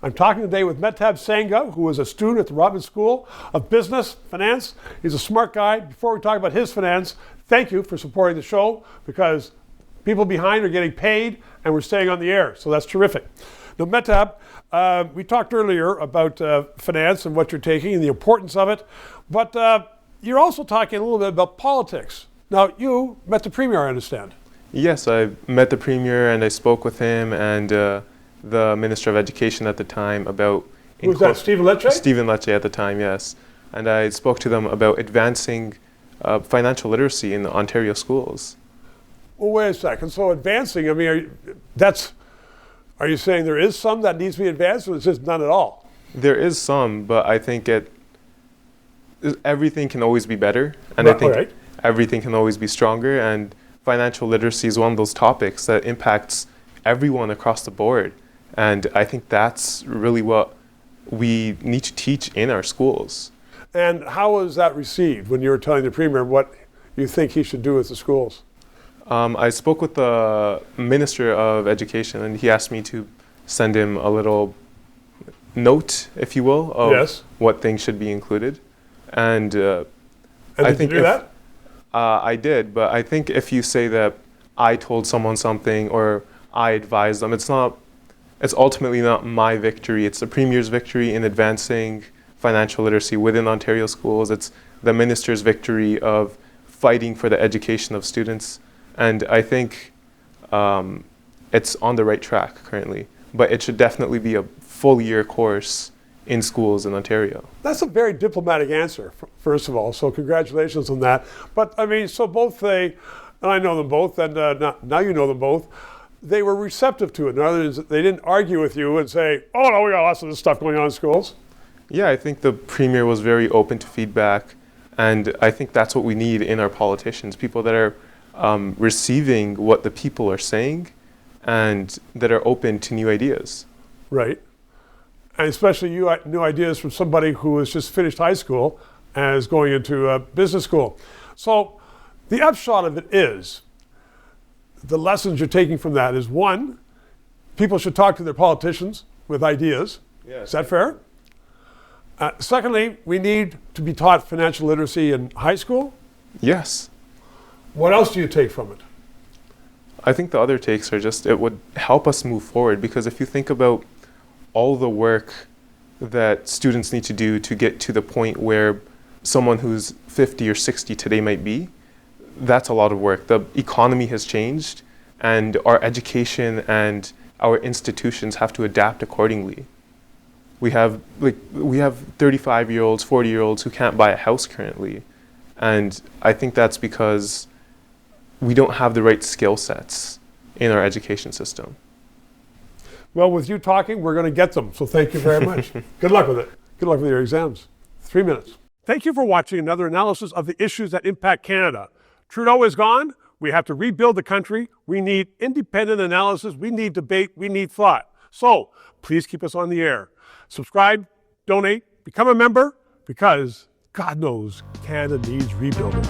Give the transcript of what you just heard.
I'm talking today with Mehtab Sangha, who is a student at the Rotman School of Business, Finance. He's a smart guy. Before we talk about his finance, thank you for supporting the show, because people behind are getting paid and we're staying on the air, so that's terrific. Now, Mehtab, we talked earlier about finance and what you're taking and the importance of it, but you're also talking a little bit about politics. Now, you met the Premier, I understand. Yes, I met the Premier and I spoke with him and the Minister of Education at the time about... Who was that, Stephen Lecce? Stephen Lecce at the time, yes. And I spoke to them about advancing financial literacy in the Ontario schools. Well, wait a second. So advancing, I mean, are you saying there is some that needs to be advanced, or it's just none at all? There is some, but I think everything can always be better. And I think everything can always be stronger. And financial literacy is one of those topics that impacts everyone across the board. And I think that's really what we need to teach in our schools. And how was that received when you were telling the Premier what you think he should do with the schools? I spoke with the Minister of Education and he asked me to send him a little note, if you will, of what things should be included. And I think did you do that? I did, but I think if you say that I told someone something or I advised them, it's ultimately not my victory. It's the Premier's victory in advancing financial literacy within Ontario schools. It's the Minister's victory of fighting for the education of students. And I think it's on the right track currently. But it should definitely be a full year course in schools in Ontario. That's a very diplomatic answer, first of all. So congratulations on that. But I mean, so both and I know them both, and now you know them both, they were receptive to it. In other words, they didn't argue with you and say, oh no, we got lots of this stuff going on in schools. Yeah, I think the Premier was very open to feedback, and I think that's what we need in our politicians, people that are receiving what the people are saying and that are open to new ideas. Right. And especially new ideas from somebody who has just finished high school and is going into business school. So the upshot of it is, the lessons you're taking from that is, one, people should talk to their politicians with ideas. Yes. Is that fair? Secondly, we need to be taught financial literacy in high school. Yes. What else do you take from it? I think the other takes are just, it would help us move forward, because if you think about all the work that students need to do to get to the point where someone who's 50 or 60 today might be, that's a lot of work. The economy has changed and our education and our institutions have to adapt accordingly. We have 35-year-olds, 40-year-olds who can't buy a house currently. And I think that's because we don't have the right skill sets in our education system. Well, with you talking, we're going to get them. So thank you very much. Good luck with it. Good luck with your exams. 3 minutes. Thank you for watching another analysis of the issues that impact Canada. Trudeau is gone. We have to rebuild the country. We need independent analysis. We need debate. We need thought. So please keep us on the air. Subscribe, donate, become a member, because God knows Canada needs rebuilding.